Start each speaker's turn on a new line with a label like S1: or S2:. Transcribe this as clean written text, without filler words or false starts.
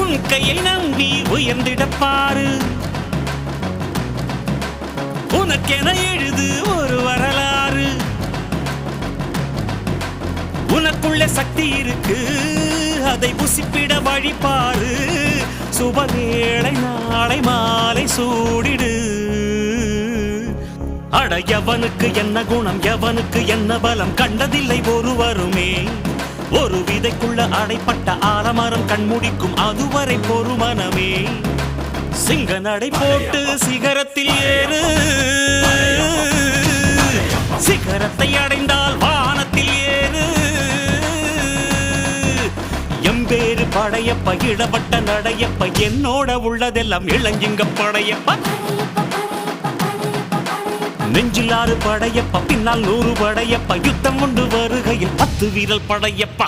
S1: உன் கையை நம்பி உயர்ந்திடப்பாரு உனக்கென எழுது ஒரு வரலாறு உனக்குள்ள சக்தி இருக்கு அதை புசிப்பிட வழிபாரு சுபவேளை நாளை மாலை சூடிடு அட எவனுக்கு என்ன குணம் எவனுக்கு என்ன பலம் கண்டதில்லை ஒருவருமே ஒரு விதைக்குள்ள அடைப்பட்ட ஆலமரம் கண்முடிக்கும் அதுவரை பொறுமனமே சிங்க நடை போட்டு சிகரத்தில் ஏறு சிகரத்தை அடைந்தால் வானத்தில் ஏறு எம்பேரு படையப்ப இடப்பட்ட நடையப்ப என்னோட உள்ளதெல்லாம் இளஞ்சிங்க படையப்ப நெஞ்சில் 6 படையப்ப பின்னால் 100 படையப்ப யுத்தம் கொண்டு வருகையில் 10 வீரல் படையப்பா